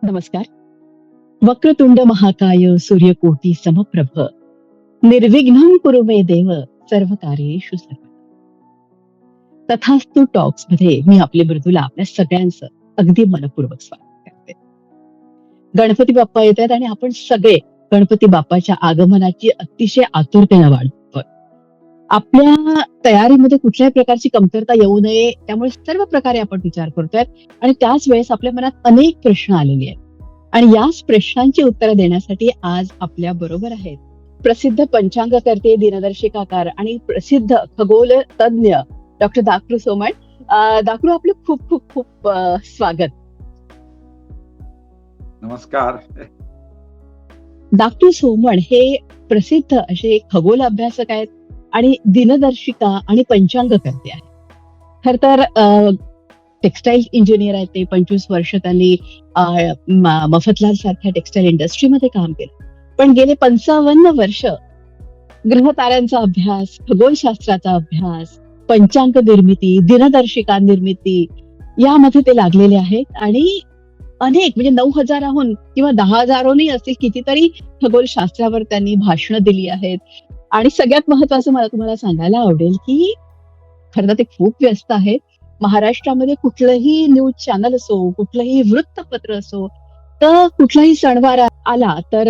नमस्कार. वक्रतुंड महाकाय सूर्यकोटी समप्रभ निर्विघ्नं कुरु मे देव सर्व कार्येषु सर्वदा. तथास्तु टॉक्स मध्ये मी आपले मृदुला आपल्या सगळ्यांचं अगदी मनपूर्वक स्वागत करते. गणपती बाप्पा येतात आणि आपण सगळे गणपती बाप्पाच्या आगमनाची अतिशय आतुरतेने वाट बघतोय. आपल्या तयारीमध्ये कुठल्याही प्रकारची कमतरता येऊ नये त्यामुळे सर्व प्रकारे आपण विचार करतोय आणि त्याच वेळेस आपल्या मनात अनेक प्रश्न आलेले आहेत आणि याच प्रश्नांची उत्तरं देण्यासाठी आज आपल्या बरोबर आहेत प्रसिद्ध पंचांगकर्ते, दिनदर्शिकाकार आणि प्रसिद्ध खगोल तज्ञ डॉक्टर दाक्रू सोमण. दाक्रू, आपलं खूप खूप खूप स्वागत. नमस्कार. दाक्रू सोमण हे प्रसिद्ध असे खगोल अभ्यासक आहेत आणि दिनदर्शिका आणि पंचांगकर्ते आहेत. खर तर टेक्सटाईल इंजिनियर आहेत ते. 25 वर्ष त्यांनी मफतलाल सारख्या टेक्सटाईल इंडस्ट्रीमध्ये काम केलं. पण गेले 55 वर्ष ग्रहताऱ्यांचा अभ्यास, खगोलशास्त्राचा अभ्यास, पंचांग निर्मिती, दिनदर्शिका निर्मिती यामध्ये ते लागलेले आहेत आणि अनेक म्हणजे 9,000हून किंवा 10,000हूनही असतील कितीतरी खगोलशास्त्रावर त्यांनी भाषणं दिली आहेत. आणि सगळ्यात महत्वाचं मला तुम्हाला सांगायला आवडेल की खरं तर ते खूप व्यस्त आहेत. महाराष्ट्रामध्ये कुठलंही न्यूज चॅनल असो, कुठलंही वृत्तपत्र असो, तर कुठलाही सणवार आला तर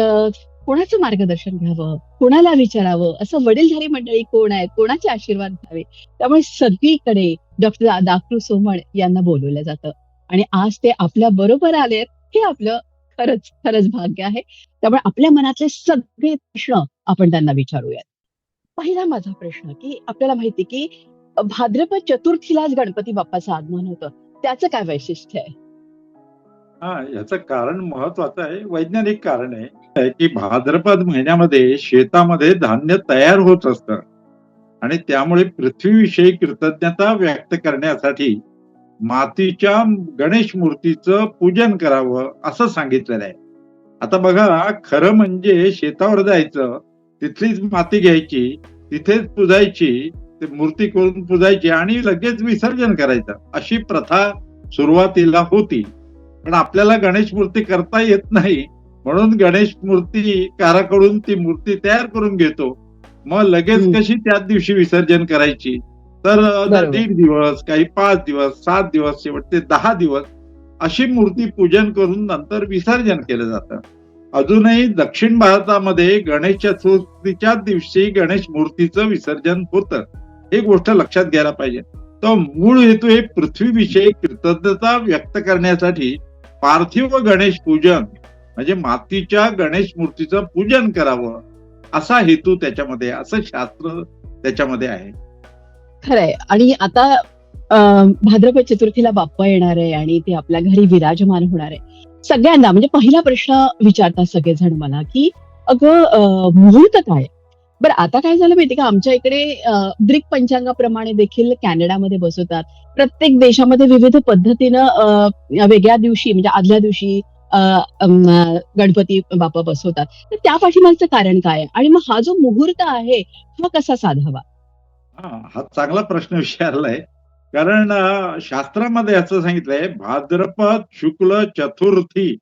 कोणाचं मार्गदर्शन घ्यावं, कोणाला विचारावं, असं वडीलधारी मंडळी कोण आहेत, कोणाचे आशीर्वाद घ्यावे, त्यामुळे सगळीकडे डॉक्टर दाक्रू सोमण यांना बोलवलं जातं आणि आज ते आपल्या बरोबर आलेत हे आपलं खरंच खरंच भाग्य आहे. त्यामुळे आपल्या मनातले सगळे प्रश्न आपण त्यांना विचारूयात. पहिला माझा प्रश्न की आपल्याला माहिती की भाद्रपद चतुर्थीलाच गणपती बाप्पाचं आगमन होतं, त्याचं काय वैशिष्ट्य आहे? याचं कारण महत्वाचं आहे, वैज्ञानिक कारण आहे की भाद्रपद महिन्यामध्ये शेतामध्ये धान्य तयार होत असतं आणि त्यामुळे पृथ्वीविषयी कृतज्ञता व्यक्त करण्यासाठी मातीच्या गणेश मूर्तीचं पूजन करावं असं सांगितलेलं आहे. आता बघा, खरं म्हणजे शेतावर जायचं, तिथलीच माती घ्यायची, तिथेच पुजायची, ते मूर्ती करून पुजायची आणि लगेच विसर्जन करायचं, अशी प्रथा सुरुवातीला होती. पण आपल्याला गणेश मूर्ती करता येत नाही म्हणून गणेश मूर्तीकाराकडून ती मूर्ती तयार करून घेतो. मग लगेच कशी त्याच दिवशी विसर्जन करायची? तर 1.5 दिवस, काही 5 दिवस, 7 दिवस, शेवटचे 10 दिवस अशी मूर्ती पूजन करून नंतर विसर्जन केलं जातं. अजूनही दक्षिण भारतामध्ये गणेश चतुर्थीच्या दिवशी गणेश मूर्तीचं विसर्जन होतं. ही गोष्ट लक्षात घ्यायला पाहिजे. तो मूळ हेतू हे पृथ्वीविषयी कृतज्ञता व्यक्त करण्यासाठी पार्थिव गणेश पूजन म्हणजे मातीच्या गणेश मूर्तीचं पूजन करावं असा हेतू त्याच्यामध्ये, असं शास्त्र त्याच्यामध्ये आहे. खरंय. आणि आता भाद्रपद चतुर्थीला बाप्पा येणार आहे आणि ते आपल्या घरी विराजमान होणार आहे. सगळ्यांना म्हणजे पहिला प्रश्न विचारतात सगळेजण मला की अगं मुहूर्त काय? बरं, आता काय झालं माहिती का, आमच्या इकडे ब्रिक पंचांगाप्रमाणे देखील कॅनडामध्ये बसवतात. प्रत्येक देशामध्ये विविध पद्धतीनं वेगळ्या दिवशी म्हणजे आदल्या दिवशी गणपती बाप्पा बसवतात. तर त्या पाठीमागचं कारण काय आणि मग हा जो मुहूर्त आहे हा कसा साधावा? हा चांगला प्रश्न विचारलाय. कारण शास्त्रामध्ये असं सांगितलंय, भाद्रपद शुक्ल चतुर्थी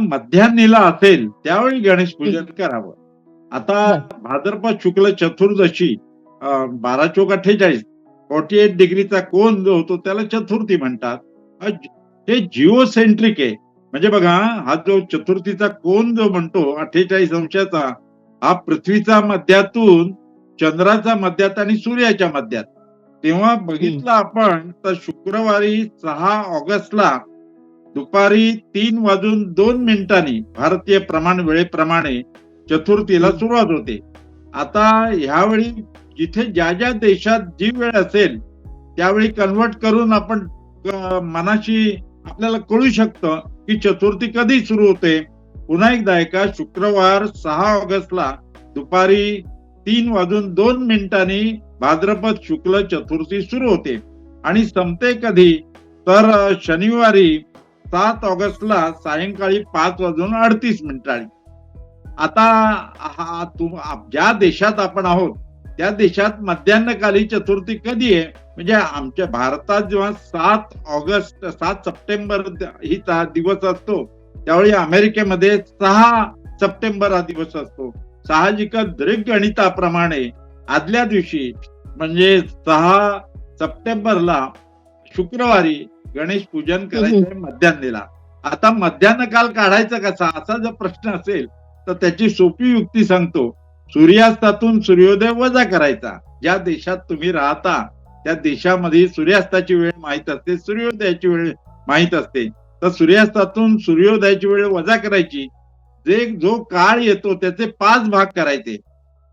मध्यान्हीला असेल त्यावेळी गणेश पूजन करावं. आता भाद्रपद शुक्ल चतुर्दशी 12 चोक 48 48 डिग्रीचा कोन जो होतो त्याला चतुर्थी म्हणतात. हे जिओसेंट्रिक आहे. म्हणजे बघा, हा जो चतुर्थीचा कोन जो म्हणतो 48 अंशाचा, हा पृथ्वीचा मध्यातून चंद्राच्या मध्यात आणि सूर्याच्या मध्यात. तेव्हा बघितलं आपण तर शुक्रवारी 6 ऑगस्टला दुपारी 3:02 भारतीय वेळेप्रमाणे चतुर्थीला सुरुवात होते. आता ह्यावेळी जिथे ज्या ज्या देशात जी वेळ असेल त्यावेळी कन्वर्ट करून आपण मनाशी आपल्याला कळू शकतं की चतुर्थी कधी सुरू होते. पुन्हा एकदा एका शुक्रवार 6 ऑगस्टला दुपारी 3:02 भाद्रपद शुक्ल चतुर्थी सुरू होते आणि संपते कधी तर शनिवारी 7 ऑगस्टला सायंकाळी 5:38. आता ज्या देशात आपण आहोत त्या देशात मध्यान्हकाली चतुर्थी कधी आहे? म्हणजे आमच्या भारतात जेव्हा 7 सप्टेंबर ही दिवस असतो त्यावेळी अमेरिकेमध्ये 6 सप्टेंबर हा दिवस असतो. साहजिकच ग्रीक गणिताप्रमाणे आदल्या दिवशी म्हणजे 6 सप्टेंबरला शुक्रवारी गणेश पूजन करायचंय मध्यान्हीला. आता मध्यान्ह काल काढायचा कसा असा जर प्रश्न असेल तर त्याची सोपी युक्ती सांगतो. सूर्यास्तातून सूर्योदय वजा करायचा. ज्या देशात तुम्ही राहता त्या देशामध्ये सूर्यास्ताची वेळ माहित असते, सूर्योदयाची वेळ माहित असते. तर सूर्यास्तातून सूर्योदयाची वेळ वजा करायची. जो काळ येतो त्याचे 5 भाग करायचे.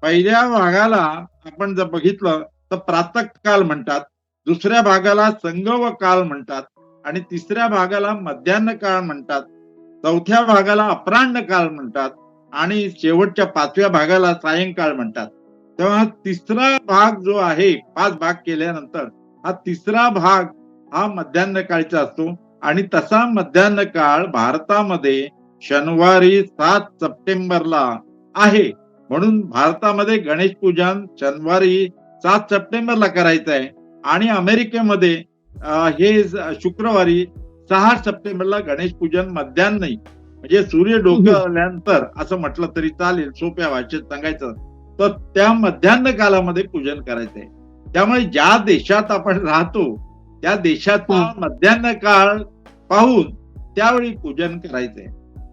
पहिल्या भागाला आपण जर बघितलं तर प्रातःकाल म्हणतात, दुसऱ्या भागाला संगम काळ म्हणतात आणि तिसऱ्या भागाला मध्यान्ह काळ म्हणतात, चौथ्या भागाला अपराह्न काळ म्हणतात आणि शेवटच्या 5व्या भागाला सायंकाळ म्हणतात. तेव्हा तिसरा भाग जो आहे 5 भाग केल्यानंतर हा तिसरा भाग हा मध्यान्ह काळचा असतो आणि तसा मध्यान्ह काळ भारतामध्ये शनिवारी 7 सप्टेंबरला आहे. म्हणून भारतामध्ये गणेश पूजन शनिवारी 7 सप्टेंबरला करायचं आहे आणि अमेरिकेमध्ये हे शुक्रवारी 6 सप्टेंबरला गणेश पूजन मध्यान्ही म्हणजे सूर्य डोकावल्यानंतर असं म्हटलं तरी चालेल, सोप्या भाषेत सांगायचं तर त्या मध्यान्ह कालामध्ये पूजन करायचंय. त्यामुळे ज्या देशात आपण राहतो त्या देशाचा मध्यान्ह काळ पाहून त्यावेळी पूजन करायचंय.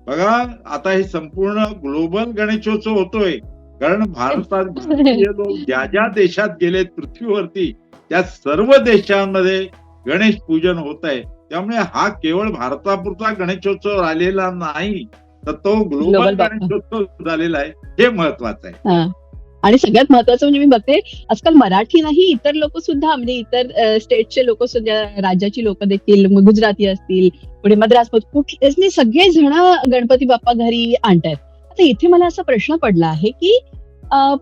बघा आता हे संपूर्ण ग्लोबल गणेशोत्सव होतोय कारण भारतात भारतीय लोक ज्या ज्या देशात गेलेत पृथ्वीवरती त्या सर्व देशांमध्ये गणेश पूजन होत आहे. त्यामुळे हा केवळ भारतापुरता गणेशोत्सव राहिलेला नाही तर तो ग्लोबल गणेशोत्सव झालेला आहे. हे महत्वाचं आहे. आणि सगळ्यात महत्वाचं म्हणजे मी बघते आजकाल मराठी नाही इतर लोक सुद्धा म्हणजे इतर स्टेटचे लोक सुद्धा राज्याची लोक देखील गुजराती असतील पुढे मद्रास कुठले सगळे जण गणपती बाप्पा घरी आणतायत. आता इथे मला असा प्रश्न पडला आहे की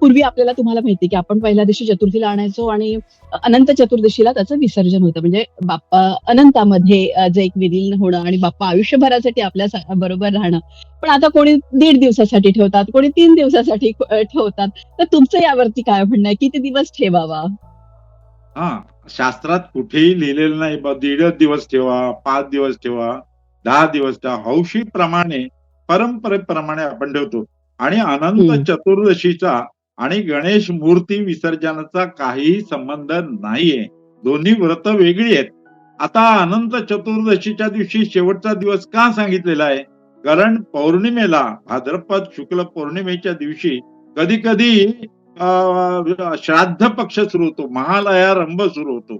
पूर्वी आपल्याला तुम्हाला माहिती की आपण पहिल्या दिवशी चतुर्थीला आणायचो आणि अनंत चतुर्दशीला त्याचं विसर्जन होतं म्हणजे बाप्पा अनंतामध्ये जे एक विलीन होणं आणि बाप्पा आयुष्यभरासाठी आपल्या बरोबर राहणं. पण आता कोणी 1.5 दिवसासाठी ठेवतात, कोणी 3 दिवसासाठी ठेवतात. तर तुमचं यावरती काय म्हणणं आहे, किती दिवस ठेवावा? शास्त्रात कुठेही लिहिलेलं नाही 1.5 दिवस ठेवा, 5 दिवस ठेवा, 10 दिवस ठेवा. हौशीप्रमाणे परंपरेप्रमाणे आपण ठेवतो आणि अनंत चतुर्दशीचा आणि गणेश मूर्ती विसर्जनाचा काहीही संबंध नाहीये. दोन्ही व्रत वेगळी आहेत. आता अनंत चतुर्दशीच्या दिवशी शेवटचा दिवस का सांगितलेला आहे? कारण पौर्णिमेला भाद्रपद शुक्ल पौर्णिमेच्या दिवशी कधी कधी श्राद्ध पक्ष सुरू होतो, महालयारंभ सुरू होतो.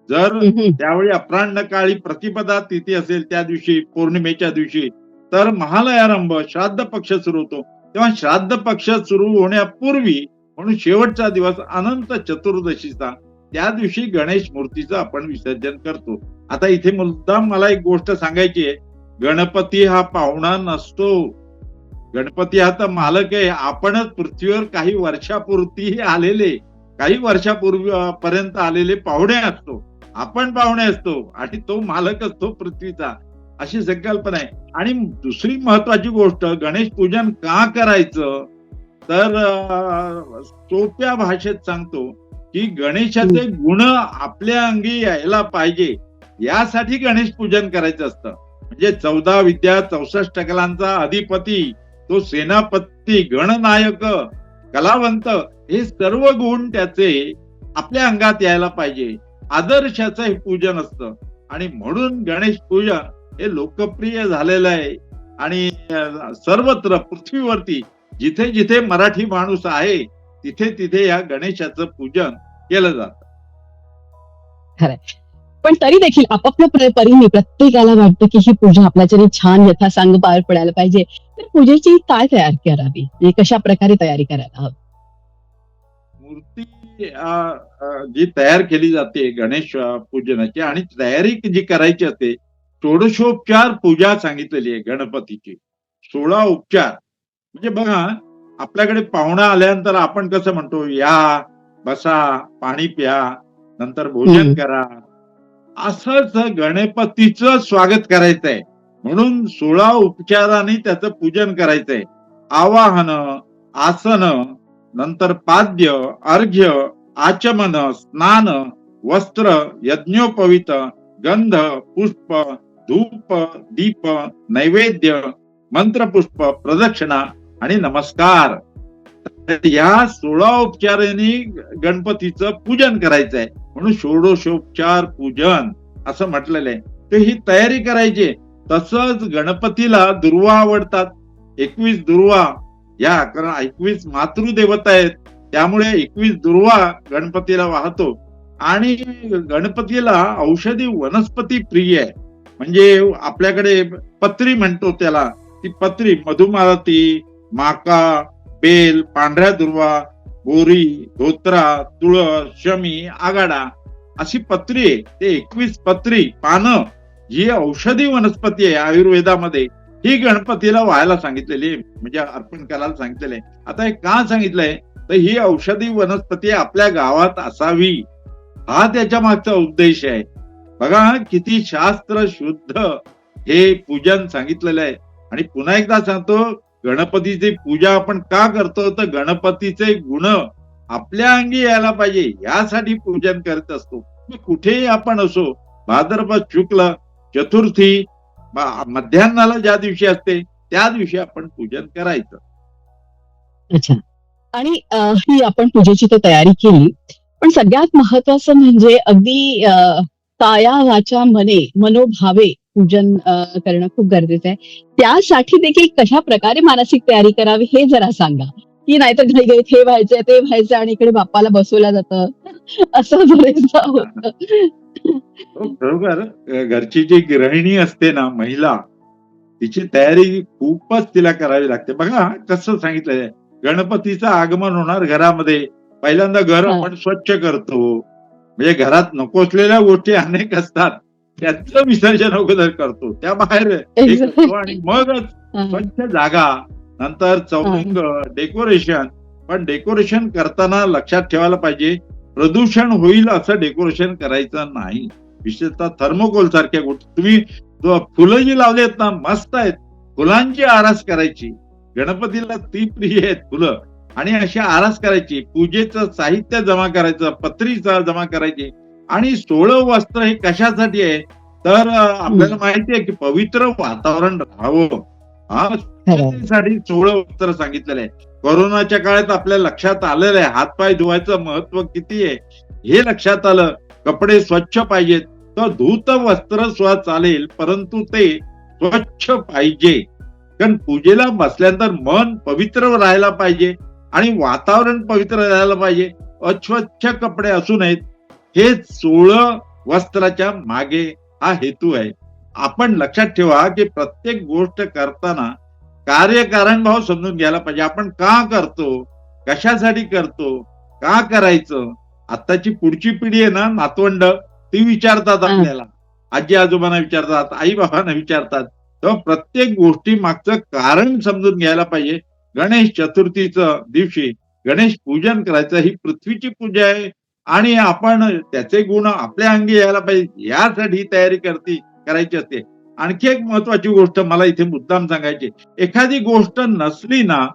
जर त्यावेळी अपराह्न काळी प्रतिपदा तिथी असेल त्या दिवशी पौर्णिमेच्या दिवशी तर महालयारंभ श्राद्ध पक्ष सुरू होतो. तेव्हा श्राद्ध पक्ष सुरू होण्यापूर्वी म्हणून शेवटचा दिवस अनंत चतुर्दशीचा त्या दिवशी गणेश मूर्तीचं आपण विसर्जन करतो. आता इथे मुद्दाम मला एक गोष्ट सांगायची आहे. गणपती हा पाहुणा नसतो. गणपती हा तर मालक आहे. आपणच पृथ्वीवर काही वर्षापुरती आलेले, काही वर्षापूर्वी पर्यंत आलेले पाहुणे असतो. आपण पाहुणे असतो आणि तो मालक असतो पृथ्वीचा, अशी संकल्पना आहे. आणि दुसरी महत्वाची गोष्ट, गणेश पूजन का करायचं तर सोप्या भाषेत सांगतो की गणेशाचे गुण आपल्या अंगी यायला पाहिजे यासाठी गणेश पूजन करायचं असतं. म्हणजे 14 विद्या 64 कलांचा अधिपती, तो सेनापती, गणनायक, कलावंत, हे सर्व गुण त्याचे आपल्या अंगात यायला पाहिजे. आदर्शाचं हे पूजन असतं आणि म्हणून गणेश पूजन हे लोकप्रिय झालेलं आहे आणि सर्वत्र पृथ्वीवरती जिथे जिथे मराठी माणूस आहे तिथे तिथे या गणेशाचं पूजन केलं जातं. खरंय. पण तरी देखील आपापल्या परीने प्रत्येकाला वाटतं की ही पूजा आपल्याच्याने छान यथासांग पार पडायला पाहिजे. तर पूजेची काय तयारी करावी, म्हणजे कशा प्रकारे तयारी करायला हवी? मूर्ती जी तयार केली जाते गणेश पूजनाची आणि तयारी जी करायची असते, षोडशोपचार पूजा सांगितलेली आहे गणपतीची. 16 उपचार. म्हणजे बघा आपल्याकडे पाहुणा आल्यानंतर आपण कसं म्हणतो, या बसा, पाणी प्या, नंतर भोजन करा. असंच गणपतीचं स्वागत करायचंय म्हणून 16 उपचारांनी त्याचं पूजन करायचंय. आवाहन, आसन, नंतर पाद्य, अर्घ्य, आचमन, स्नान, वस्त्र, यज्ञोपवीत, गंध, पुष्प, धूप, दीप, नैवेद्य, मंत्रपुष्प, प्रदक्षिणा आणि नमस्कार. तर या 16 उपचारांनी गणपतीचं पूजन करायचं आहे, म्हणून षोडशोपचार पूजन असं म्हटलेलं आहे. तर ही तयारी करायची. तसंच गणपतीला दुर्वा आवडतात, 21 दुर्वा. या कारण 21 मातृदेवता आहेत, त्यामुळे 21 दुर्वा गणपतीला वाहतो. आणि गणपतीला औषधी वनस्पती प्रिय आहे. म्हणजे आपल्याकडे पत्री म्हणतो त्याला, ती पत्री मधुमालती, माका, बेल, पांढऱ्या दुर्वा, बोरी, धोत्रा, तुळस, शमी, आगाडा अशी पत्री आहे. ते 21 पत्री पानं जी औषधी वनस्पती आहे आयुर्वेदामध्ये, ही गणपतीला व्हायला सांगितलेली आहे, म्हणजे अर्पण करायला सांगितलेलं आहे. आता हे का सांगितलंय, तर ही औषधी वनस्पती आपल्या गावात असावी, हा त्याच्या मागचा उद्देश आहे. बघा किती शास्त्र शुद्ध हे पूजन सांगितलेलं आहे. आणि पुन्हा एकदा सांगतो, गणपतीची पूजा आपण का करतो, तर गणपतीचे गुण आपल्या अंगी यायला पाहिजे यासाठी पूजन करत असतो. कुठेही आपण असो, भाद्रपद शुक्ल चतुर्थी मध्यान्हाला ज्या दिवशी असते त्या दिवशी आपण पूजन करायचं. अच्छा. आणि ही आपण पूजेची तर तयारी केली, पण सगळ्यात महत्वाचं म्हणजे अगदी काया वाचा मने मनोभावे पूजन करणं खूप गरजेचं आहे. त्यासाठी देखील कशा प्रकारे मानसिक तयारी करावी हे जरा सांगा, की नाहीतर घाईघाईत हे व्हायचंय ते व्हायचं आणि इकडे बाप्पाला बसवलं जातं असं बरेचदा होतं. हो, बरोबर. घरची जी गृहिणी असते ना महिला, तिची तयारी खूपच तिला करावी लागते. बघा कसं सांगितलंय, गणपतीचं आगमन होणार घरामध्ये, पहिल्यांदा घर हा. आपण स्वच्छ करतो. म्हणजे घरात नको असलेल्या गोष्टी अनेक असतात, त्याचं विसर्जन अगोदर करतो, त्या बाहेर हे करतो आणि मगच हा. स्वच्छ जागा, नंतर चौरंग, डेकोरेशन. पण डेकोरेशन करताना लक्षात ठेवायला पाहिजे, प्रदूषण होईल असं डेकोरेशन करायचं नाही. विशेषतः थर्मोकोल सारख्या गोष्टी. तुम्ही फुलं जी लावलेत ना मस्त आहेत, फुलांची आरास करायची. गणपतीला ती प्रिय आहेत फुलं, आणि अशी आरास करायची. पूजेचं साहित्य जमा करायचं, पत्री जमा करायची. आणि 16 वस्त्र हे कशासाठी आहे, तर आपल्याला माहिती आहे की पवित्र वातावरण राहावं, हा साठी 16 वस्त्र सांगितलेलं आहे. कोरोनाच्या काळात आपल्या लक्षात आलेलं आहे, हातपाय धुवायचं महत्व किती आहे हे लक्षात आलं. कपडे स्वच्छ पाहिजेत, तर धूत वस्त्र सुद्धा चालेल, परंतु ते स्वच्छ पाहिजे. कारण पूजेला बसल्यानंतर मन पवित्र राहायला पाहिजे आणि वातावरण पवित्र राहायला पाहिजे. अस्वच्छ कपडे असू नयेत. हे 16 वस्त्राच्या मागे हा हेतू आहे. आपण लक्षात ठेवा की प्रत्येक गोष्ट करताना कार्यकारण भाव समजून घ्यायला पाहिजे. आपण का करतो, कशासाठी करतो, का करायचं. आताची पुढची पिढी आहे ना, नातवंड, ती विचारतात आपल्याला, आजी आजोबांना विचारतात, आई बाबांना विचारतात. तर प्रत्येक गोष्टी मागचं कारण समजून घ्यायला पाहिजे. गणेश चतुर्थीचं दिवशी गणेश पूजन करायचं, ही पृथ्वीची पूजा आहे आणि आपण त्याचे गुण आपल्या अंगी यायला पाहिजे यासाठी तयारी करायची असते. आणखी एक महत्वाची गोष्ट मला इथे मुद्दाम सांगायची, एखादी गोष्ट नसली ना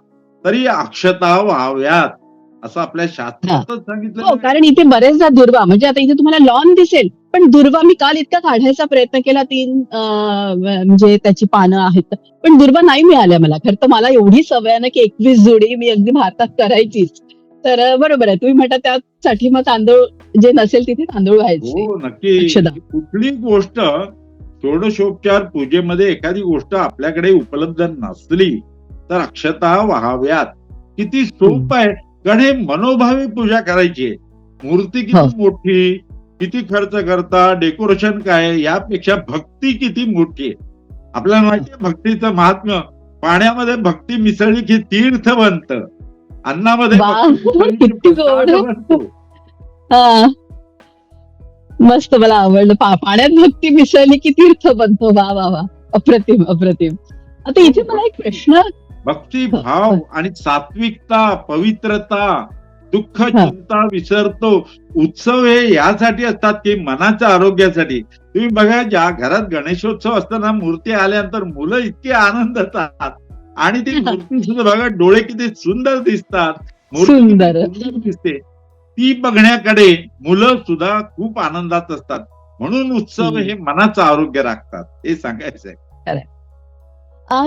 तरी अक्षता व्हाव्यात असं आपल्या शास्त्रातच सांगितलं. हो, कारण इथे बरेचदा दुर्वा, म्हणजे आता इथे तुम्हाला लॉन दिसेल, पण दुर्वा मी काल इतका काढायचा प्रयत्न केला, 3 म्हणजे त्याची पानं आहेत, पण दुर्वा नाही मिळाल्या मला. खरं तर मला एवढी सवय आहे ना की 21 जोडी मी अगदी भारतात करायचीच. तर बरोबर आहे, तुम्ही म्हणता त्यासाठी मग तांदूळ जे नसेल तिथे तांदूळ व्हायचे. हो नक्की. अक्षदा. कुठली गोष्ट षोडशोपचार पूजेमध्ये एखादी गोष्ट आपल्याकडे उपलब्ध नसली तर अक्षता व्हाव्यात. किती सोपं आहे, कारण हे मनोभावे पूजा करायची आहे. मूर्ती किती मोठी, किती खर्च करता, डेकोरेशन काय, यापेक्षा भक्ती किती मोठी आहे. आपल्याला माहिती आहे भक्तीचं महात्म्य. पाण्यामध्ये भक्ती मिसळली की तीर्थ बनतं, अन्नामध्ये किती गोड. हा, मस्त, मला आवडलं. पाण्यात भक्ती मिसळली की तीर्थ बनतो. वा वा वा, अप्रतिम अप्रतिम. आता इथे मला एक प्रश्न, भक्ती भाव आणि सात्विकता, पवित्रता, दुःख चिंता विसरतो. उत्सव हे यासाठी असतात की मनाच्या आरोग्यासाठी. तुम्ही बघा, ज्या घरात गणेशोत्सव असताना मूर्ती आल्यानंतर मुलं इतके आनंद असतात आणि ती मूर्ती सुद्धा बघा, डोळे किती सुंदर दिसतात, मूर्ती सुंदर दिसते, ती बघण्याकडे मुलं सुद्धा खूप आनंदात असतात. म्हणून उत्सव हे मनाचं आरोग्य राखतात, हे सांगायचं आहे.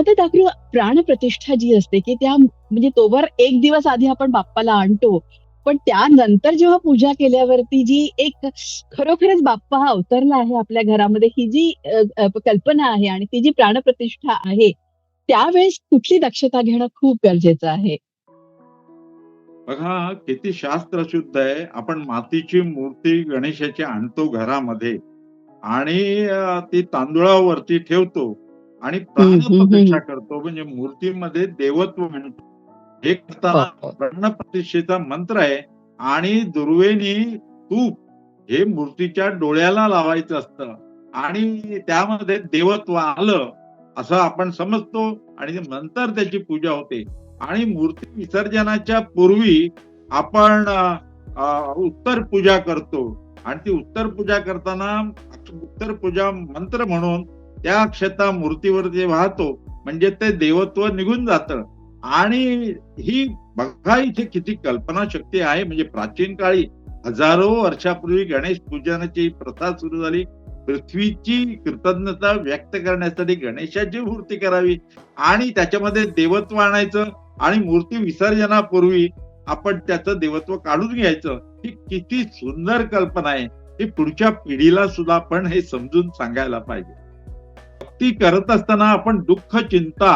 तर डॉक्टर प्राणप्रतिष्ठा जी असते की त्या म्हणजे तोवर एक दिवस आधी आपण बाप्पाला आणतो, पण त्यानंतर जेव्हा पूजा केल्यावरती जी एक खरोखरच बाप्पा हा अवतरला आहे आपल्या घरामध्ये ही जी कल्पना आहे आणि ती जी प्राणप्रतिष्ठा आहे, त्यावेळेस कुठली दक्षता घेणं खूप गरजेचं आहे? बघा किती शास्त्र शुद्ध आहे. आपण मातीची मूर्ती गणेशाची आणतो घरामध्ये आणि ती तांदुळावरती ठेवतो आणि हं, हं, प्राणप्रतिष्ठा हं. करतो. म्हणजे मूर्तीमध्ये देवत्व आणतो. हे हो, करताना हो. प्राणप्रतिष्ठेचा मंत्र आहे आणि दुर्वेनी तूप हे मूर्तीच्या डोळ्याला लावायचं असतं आणि त्यामध्ये देवत्व आलं असं आपण समजतो आणि नंतर त्याची पूजा होते. आणि मूर्ती विसर्जनाच्या पूर्वी आपण उत्तर पूजा करतो आणि ती उत्तर पूजा करताना उत्तर पूजा मंत्र म्हणून त्या अक्षता मूर्तीवरती वाहतो म्हणजे ते देवत्व निघून जातं. आणि ही बघा इथे किती कल्पनाशक्ती आहे. म्हणजे प्राचीन काळी हजारो वर्षापूर्वी गणेश पूजनाची प्रथा सुरू झाली. पृथ्वीची कृतज्ञता व्यक्त करण्यासाठी गणेशाची मूर्ती करावी आणि त्याच्यामध्ये देवत्व आणायचं आणि मूर्ती विसर्जनापूर्वी आपण त्याचं देवत्व काढून घ्यायचं. ही किती सुंदर कल्पना आहे. ही पुढच्या पिढीला सुद्धा आपण हे समजून सांगायला पाहिजे. भक्ती करत असताना आपण दुःख चिंता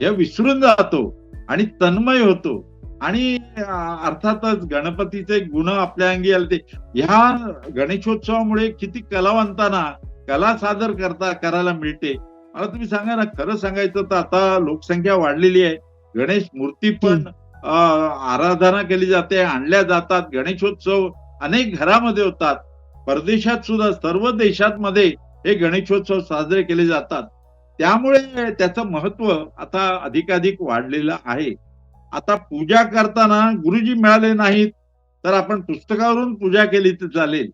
हे विसरून जातो आणि तन्मय होतो आणि अर्थातच गणपतीचे गुण आपल्या अंगी आले. ते ह्या गणेशोत्सवामुळे किती कलावंतांना कला सादर करायला मिळते. मला तुम्ही सांगा ना, खरं सांगायचं तर आता लोकसंख्या वाढलेली आहे. गणेश मूर्ती पण आराधना केली जाते, आणल्या जातात. गणेशोत्सव अनेक घरामध्ये होतात. परदेशात सुद्धा सर्व देशांमध्ये हे गणेशोत्सव साजरे केले जातात. त्यामुळे त्याचं महत्व आता अधिकाधिक वाढलेलं आहे. आता पूजा करताना गुरुजी मिळाले नाहीत तर आपण पुस्तकावरून पूजा केली तर चालेल.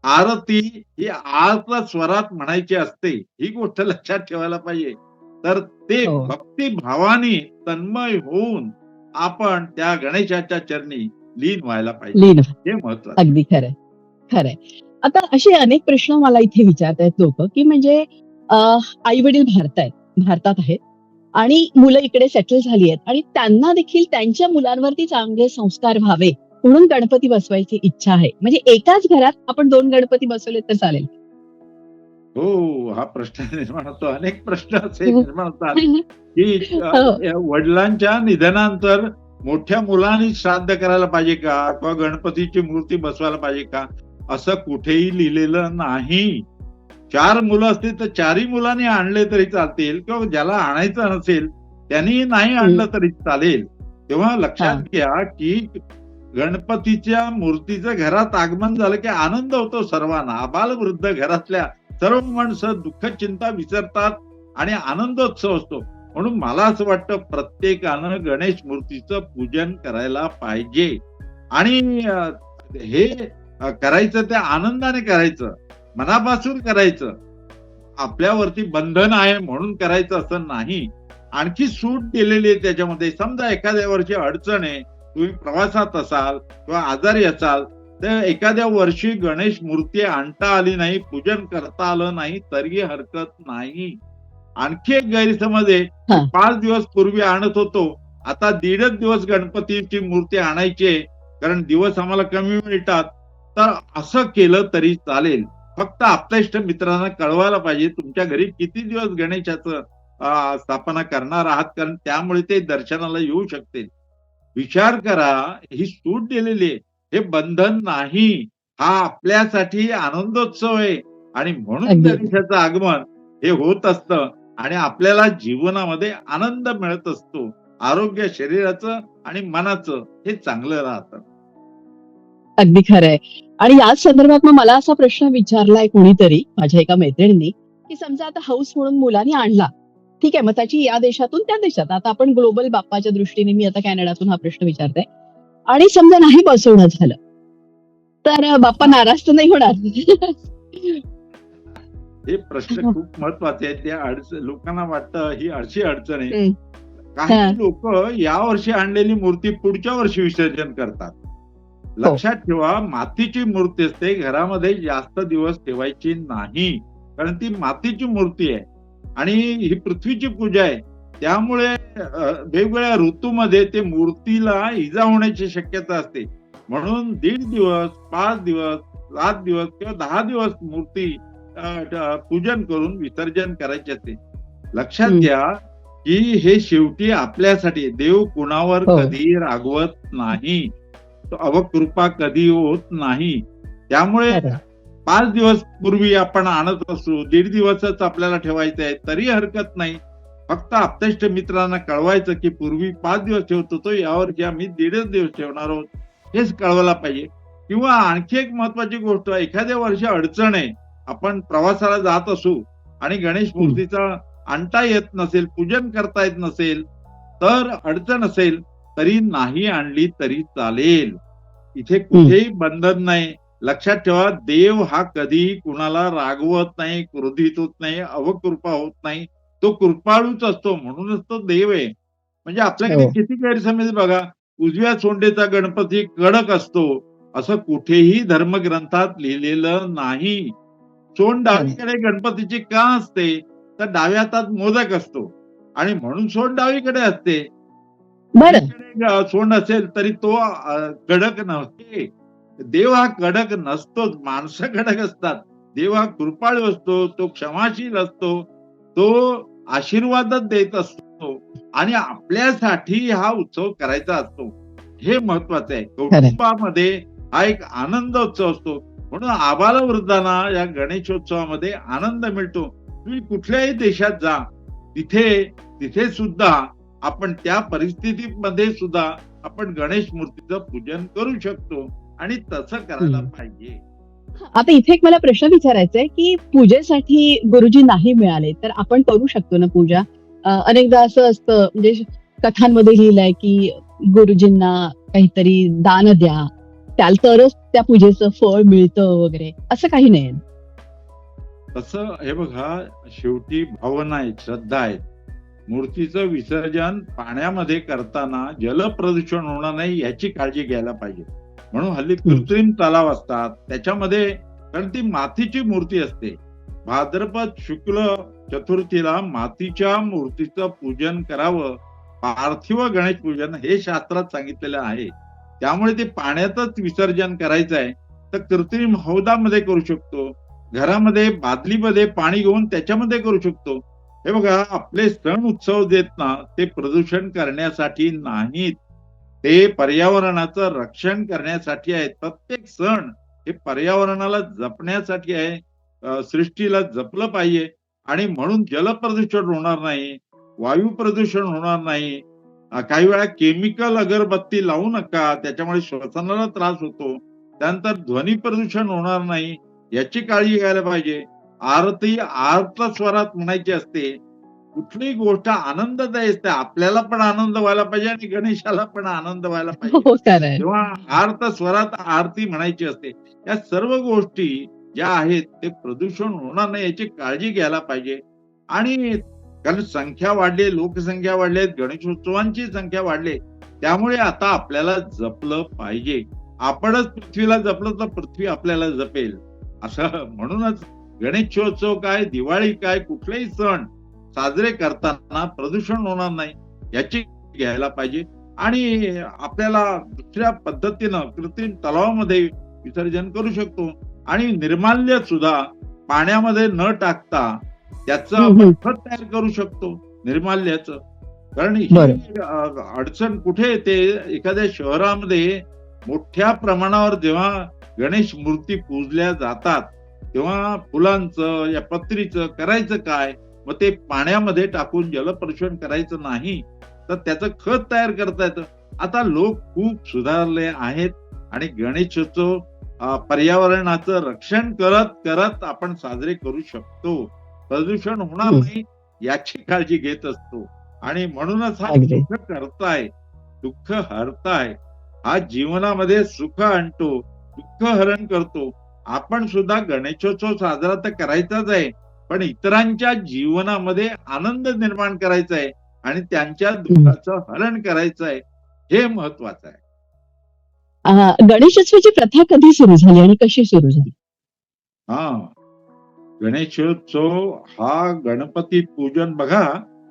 आरती ही आर्त स्वरात म्हणायची असते, ही गोष्ट लक्षात ठेवायला पाहिजे. तर ते हो. भक्तिभावाने तन्मय होऊन आपण त्या गणेशाच्या चरणी लीन व्हायला पाहिजे. लीन. हे महत्वाचं. अगदी खरंय, खरंय. आता असे अनेक प्रश्न मला इथे विचारतायत लोकं, की म्हणजे आई-वडील भारतात आहेत आणि मुलं इकडे सेटल झाली आहेत आणि त्यांना देखील त्यांच्या मुलांवरती चांगले संस्कार व्हावे म्हणून गणपती बसवायची इच्छा आहे. म्हणजे एकाच घरात आपण 2 गणपती बसवले तर चालेल. हो, हा प्रश्न निर्माण होतो. अनेक प्रश्न असे निर्माण होतात, की हो. वडिलांच्या निधनानंतर मोठ्या मुलांनी श्राद्ध करायला पाहिजे का? किंवा गणपतीची मूर्ती बसवायला पाहिजे का? असं कुठेही लिहिलेलं नाही. 4 मुलं असतील तर 4ही मुलांनी आणले तरी चालतील किंवा ज्याला आणायचं नसेल त्यांनी नाही हं. आणलं तरी चालेल. तेव्हा लक्षात हां. घ्या, की गणपतीच्या मूर्तीचं घरात आगमन झालं की आनंद होतो सर्वांना. आबालवृद्ध घरातल्या सर्व माणसं दुःख चिंता विसरतात आणि आनंदोत्सव असतो. म्हणून मला असं वाटतं प्रत्येकानं गणेश मूर्तीचं पूजन करायला पाहिजे आणि हे करायचं ते आनंदाने करायचं, मनापासून करायचं. आपल्यावरती बंधन आहे म्हणून करायचं असं नाही. आणखी सूट दिलेली आहे त्याच्यामध्ये. समजा एखाद्या वर्षी अडचण आहे, तुम्ही प्रवासात असाल किंवा आजारी असाल तर एखाद्या वर्षी गणेश मूर्ती आणता आली नाही, पूजन करता आलं नाही तरी हरकत नाही. आणखी एक गैरसमज आहे, हां. 5 दिवस पूर्वी आणत होतो, आता 1.5 दिवस गणपतीची मूर्ती आणायची आहे, कारण दिवस आम्हाला कमी मिळतात. तर असं केलं तरी चालेल. फक्त आपल्या मित्रांना कळवायला पाहिजे तुमच्या घरी किती दिवस गणेशाचं स्थापना करणार आहात, कारण त्यामुळे ते दर्शनाला येऊ शकतील. विचार करा, ही सूट दिलेली आहे. हे बंधन नाही. हा आपल्यासाठी आनंदोत्सव आहे आणि म्हणून अगदी. गणेशाचं आगमन हे होत असतं आणि आपल्याला जीवनामध्ये आनंद मिळत असतो. आरोग्य शरीराचं आणि मनाचं हे चांगलं राहतं. अगदी खरंय. आणि याच संदर्भात मग मला असा प्रश्न विचारलाय कोणीतरी माझ्या एका मैत्रिणींनी, की समजा आता हौस म्हणून मुलांनी आणला. ठीक आहे, मग त्याची या देशातून त्या देशात. आता आपण ग्लोबल बाप्पाच्या दृष्टीने मी आता कॅनडातून हा प्रश्न विचारते. आणि समजा नाही बसवणं झालं, तर बाप्पा नाराज तर नाही होणार? हे प्रश्न खूप महत्वाचे आहेत. त्या लोकांना वाटतं ही अशी अडचण आहे. हं. काही हां. लोक यावर्षी आणलेली मूर्ती पुढच्या वर्षी विसर्जन करतात. लक्षात ठेवा, मातीची मूर्ती असते, घरामध्ये जास्त दिवस ठेवायची नाही, कारण ती मातीची मूर्ती आहे आणि ही पृथ्वीची पूजा आहे. त्यामुळे वेगवेगळ्या ऋतूमध्ये ते मूर्तीला इजा होण्याची शक्यता असते. म्हणून 1.5 दिवस, 5 दिवस, 7 दिवस किंवा 10 दिवस मूर्ती पूजन करून विसर्जन करायचे असते. लक्षात हं. घ्या, की हे शेवटी आपल्यासाठी, देव कुणावर हो. कधी रागवत नाही. अवकृपा कधी होत नाही. त्यामुळे खरं. 5 दिवस पूर्वी आपण आणत असू, 1.5 दिवसच आपल्याला ठेवायचं आहे, तरी हरकत नाही. फक्त आप्तेष्ट मित्रांना कळवायचं, की पूर्वी 5 दिवस ठेवत होतो, यावर्षी आम्ही 1.5च दिवस ठेवणार आहोत. हेच कळवायला पाहिजे. किंवा आणखी एक महत्वाची गोष्ट, एखाद्या वर्षी अडचण आहे, आपण प्रवासाला जात असू आणि गणेश हं. मूर्तीचा आणता येत नसेल, पूजन करता येत नसेल, तर अडचण असेल, तरी नाही आणली तरी चालेल. इथे हं. कुठेही बंधन नाही. लक्षात ठेवा, देव हा कधी कुणाला रागवत नाही, क्रोधित होत नाही, अवकृपा होत नाही. तो कृपाळूच असतो, म्हणूनच तो देव आहे. म्हणजे आपल्याकडे हो. किती गैरसमज बघा, उजव्या सोंडेचा गणपती कडक असतो, असं कुठेही धर्मग्रंथात लिहिलेलं नाही. सोंड खरं. डावीकडे गणपतीची का असते? तर डाव्या हातात मोदक असतो आणि म्हणून सोंड डावीकडे असते. बरं. उजवीकडे सोंड असेल तरी तो कडक नव्हे. देव हा कडक नसतोच, माणसं कडक असतात. देव हा कृपाळू असतो, तो क्षमाशील असतो, तो आशीर्वादच देत असतो आणि आपल्यासाठी हा उत्सव करायचा असतो. हे महत्वाचं आहे. खरं. कुटुंबामध्ये हा एक आनंदोत्सव असतो. म्हणून आबालवृद्धांना या गणेशोत्सवामध्ये आनंद मिळतो. तुम्ही कुठल्याही देशात जा, तिथे तिथे सुद्धा आपण त्या परिस्थितीमध्ये सुद्धा आपण गणेश मूर्तीचं पूजन करू शकतो आणि तसं करायला हं. पाहिजे. आता इथे एक मला प्रश्न विचारायचा आहे, की पूजेसाठी गुरुजी नाही मिळाले, तर आपण करू शकतो ना पूजा? अनेकदा असं असतं म्हणजे कथांमध्ये लिहिलंय, की गुरुजींना काहीतरी दान द्या, त्याल तरच त्या पूजेचं फळ मिळतं वगैरे. असं काही नाही. तसं हे बघा, शेवटी भावना आहेत, श्रद्धा आहे. मूर्तीचं विसर्जन पाण्यामध्ये करताना जलप्रदूषण होणार नाही याची काळजी घ्यायला पाहिजे. म्हणून हल्ली हं. कृत्रिम तलाव असतात, त्याच्यामध्ये, कारण ती मातीची मूर्ती असते. भाद्रपद शुक्ल चतुर्थीला मातीच्या मूर्तीचं पूजन करावं, पार्थिव गणेश पूजन हे शास्त्रात सांगितलेलं आहे. त्यामुळे ते पाण्यातच विसर्जन करायचं आहे, तर कृत्रिम हौदामध्ये करू शकतो, घरामध्ये बादलीमध्ये पाणी घेऊन त्याच्यामध्ये करू शकतो. हे बघा, आपले सण उत्सव देत ना, ते प्रदूषण करण्यासाठी नाहीत, ते पर्यावरणाचं रक्षण करण्यासाठी आहेत. प्रत्येक सण हे पर्यावरणाला जपण्यासाठी आहे. सृष्टीला जपलं पाहिजे आणि म्हणून जलप्रदूषण होणार नाही, वायू प्रदूषण होणार नाही. काही वेळा केमिकल अगरबत्ती लावू नका, त्याच्यामुळे श्वसनाला त्रास होतो. त्यानंतर ध्वनी प्रदूषण होणार नाही याची काळजी घ्यायला पाहिजे. आरती आर्त स्वरात म्हणायची असते. कुठलीही गोष्ट आनंददायी असते. आपल्याला पण आनंद व्हायला पाहिजे आणि गणेशाला पण आनंद व्हायला हो, पाहिजे. हो. खरं आहे. तेव्हा आर्त स्वरात आरती म्हणायची असते. या सर्व गोष्टी ज्या आहेत ते प्रदूषण होणार नाही याची काळजी घ्यायला पाहिजे. आणि कारण संख्या वाढली, लोकसंख्या वाढली, गणेशोत्सवांची संख्या वाढली. त्यामुळे आता आपल्याला जपलं पाहिजे. आपणच पृथ्वीला जपलं तर पृथ्वी आपल्याला जपेल. असं म्हणूनच गणेशोत्सव काय, दिवाळी काय, कुठलेही सण साजरे करताना प्रदूषण होणार नाही याची घ्यायला पाहिजे. आणि आपल्याला दुसऱ्या पद्धतीनं कृत्रिम तलावामध्ये विसर्जन करू शकतो आणि निर्माल्य सुद्धा पाण्यामध्ये न टाकता त्याचं हं, आपण हं. खत तयार करू शकतो निर्माल्याचं. कारण ही बरं. अडचण कुठे येते, एखाद्या शहरामध्ये मोठ्या प्रमाणावर जेव्हा गणेश मूर्ती पूजल्या जातात, तेव्हा फुलांचं या पत्रीचं करायचं काय? मग ते पाण्यामध्ये टाकून जलप्रदूषण करायचं नाही, तर त्याचं खत तयार करता येतं. आता लोक खूप सुधारले आहेत आणि गणेशोत्सव पर्यावरणाचं रक्षण करत करत आपण साजरे करू शकतो. प्रदूषण होणार हं. नाही याची काळजी घेत असतो आणि म्हणूनच हा अगदी. सुख करताय, दुःख हरताय, हा जीवनामध्ये सुख आणतो, दुःख हरण करतो. आपण सुद्धा गणेशोत्सव साजरा तर करायचाच आहे, पण इतरांच्या जीवनामध्ये आनंद निर्माण करायचा आहे आणि त्यांच्या हं. दुःखाचं हरण करायचं आहे, हे महत्वाचं आहे. गणेशोत्सवाची प्रथा कधी सुरू झाली आणि कशी सुरू झाली? हा गणेशोत्सव हा गणपती पूजन बघा,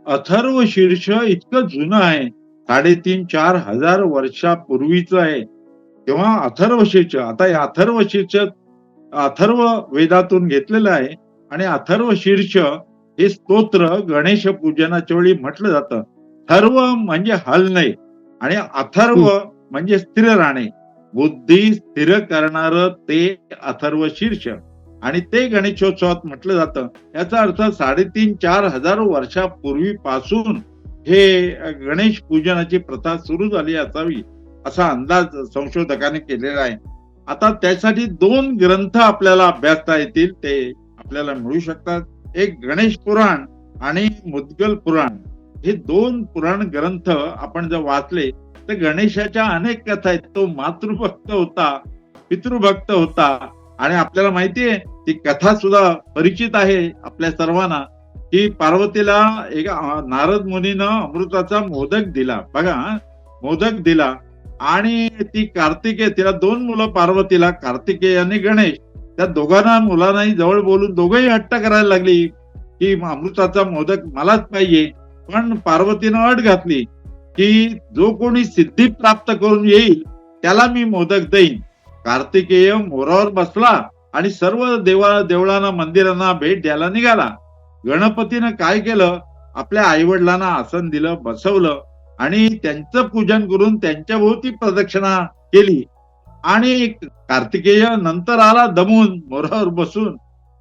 अथर्व शीर्ष इतकं जुनं आहे. 3,500-4,000 वर्षापूर्वीच आहे. तेव्हा अथर्व शीर्ष, आता हे अथर्व शीर्ष अथर्व वेदातून घेतलेलं आहे. आणि अथर्व शीर्ष हे स्तोत्र गणेश पूजनाच्या वेळी म्हटलं जातं. थर्व म्हणजे हलणे आणि अथर्व म्हणजे स्थिर राहणे. बुद्धी स्थिर करणार ते अथर्व शीर्ष आणि ते गणेशोत्सवात म्हटलं जातं. याचा अर्थ 3,500-4,000 वर्षापूर्वीपासून हे गणेश पूजनाची प्रथा सुरू झाली असावी असा अंदाज संशोधकांनी केलेला आहे. आता त्यासाठी 2 ग्रंथ आपल्याला अभ्यासता येतील, ते आपल्याला मिळू शकतात. एक गणेश पुराण आणि मुद्गल पुराण. हे 2 पुराण ग्रंथ आपण जर वाचले तर गणेशाच्या अनेक कथा आहेत. तो मातृभक्त होता, पितृभक्त होता आणि आपल्याला माहितीये ती कथा सुद्धा परिचित आहे आपल्या सर्वांना, की पार्वतीला एक नारद मुनीनं अमृताचा मोदक दिला. बघा, मोदक दिला आणि ती कार्तिकेय, तिला 2 मुलं पार्वतीला, कार्तिकेय आणि गणेश. त्या दोघांना मुलांनाही जवळ बोलून दोघंही हट्ट करायला लागली की अमृताचा मोदक मलाच पाहिजे. पण पार्वतीनं अट घातली की जो कोणी सिद्धी प्राप्त करून येईल त्याला मी मोदक देईन. कार्तिकेय मोरावर बसला आणि सर्व देवळांना, मंदिरांना भेट द्यायला निघाला. गणपतीनं काय केलं, आपल्या आईवडिलांना आसन दिलं, बसवलं आणि त्यांचं पूजन करून त्यांच्या भोवती प्रदक्षिणा केली. आणि कार्तिकेय नंतर आला दमून मोरावर बसून,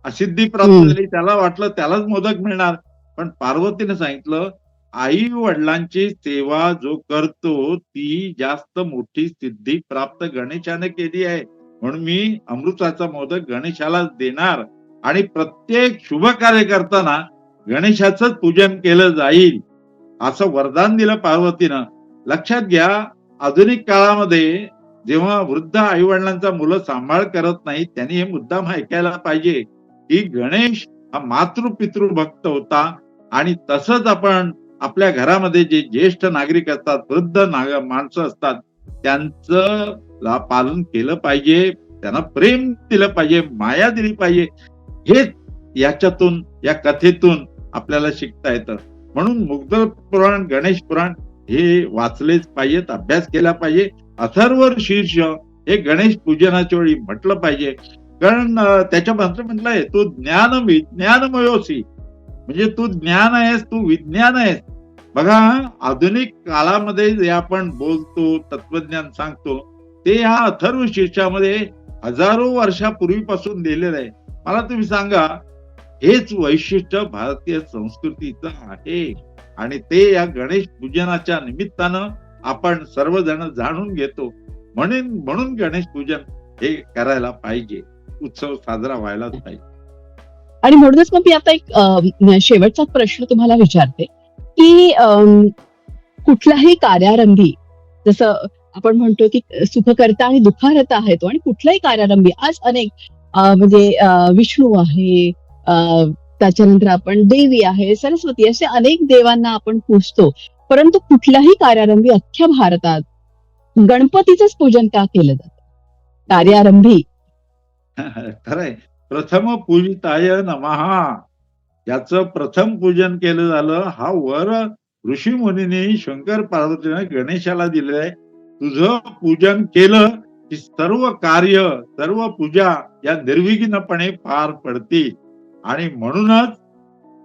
असिद्धी प्राप्त झाली, त्याला वाटलं त्यालाच मोदक मिळणार. पण पार्वतीने सांगितलं, आई वडिलांची सेवा जो करतो ती जास्त मोठी सिद्धी प्राप्त गणेशाने केली आहे, म्हणून मी अमृताचा मोदक गणेशाला देणार आणि प्रत्येक शुभ कार्य करताना गणेशाचंच पूजन केलं जाईल असं वरदान दिलं पार्वतीनं. लक्षात घ्या, आधुनिक काळामध्ये जेव्हा वृद्ध आई वडिलांचा मुलं सांभाळ करत नाही, त्यांनी हे मुद्दाम ऐकायला पाहिजे की गणेश हा मातृ-पितृ भक्त होता. आणि तसंच आपण आपल्या घरामध्ये जे ज्येष्ठ नागरिक असतात, वृद्ध माणसं असतात, त्यांचं पालन केलं पाहिजे, त्यांना प्रेम दिलं पाहिजे, माया दिली पाहिजे. हेच याच्यातून, या कथेतून आपल्याला शिकता येतं. म्हणून मुद्गल पुराण, गणेश पुराण हे वाचलेच पाहिजेत, अभ्यास केला पाहिजे. अथर्व शीर्ष हे गणेश पूजनाच्या वेळी म्हटलं पाहिजे, कारण त्याच्यामध्ये म्हटलंय तू विज्ञानमयोसी, म्हणजे तू ज्ञान आहेस, तू विज्ञान आहेस. बघा, आधुनिक काळामध्ये जे आपण बोलतो, तत्वज्ञान सांगतो, ते ह्या अथर्व शीर्षामध्ये हजारो वर्षापूर्वीपासून दिलेलं आहे. मला तुम्ही सांगा, हेच वैशिष्ट्य भारतीय संस्कृतीचं आहे आणि ते या गणेश पूजनाच्या निमित्तानं आपण सर्वजण जाणून घेतो. म्हणून गणेश पूजन हे करायला पाहिजे, उत्सव साजरा व्हायलाच पाहिजे. आणि म्हणूनच मग मी आता एक शेवटचा प्रश्न तुम्हाला विचारते की कुठलाही कार्यारंभी, जसं आपण म्हणतो की सुखकर्ता आणि दुःखहर्ता आहे तो, आणि कुठलाही कार्यारंभी आज अनेक म्हणजे विष्णू आहे, त्याच्यानंतर आपण देवी आहे, सरस्वती, असे अनेक देवांना आपण पूजतो. परंतु कुठल्याही कार्यारंभी अख्ख्या भारतात गणपतीचंच पूजन का केलं जातं? कार्यारंभी खरंय. प्रथम पूजिताय नमः, याचं प्रथम पूजन केलं झालं. हा वर ऋषी मुनींनी शंकर पार्वतीने गणेशाला दिलंय. तुझं पूजन केलं की सर्व कार्य, सर्व पूजा या निर्विघ्नपणे पार पडतील. आणि म्हणूनच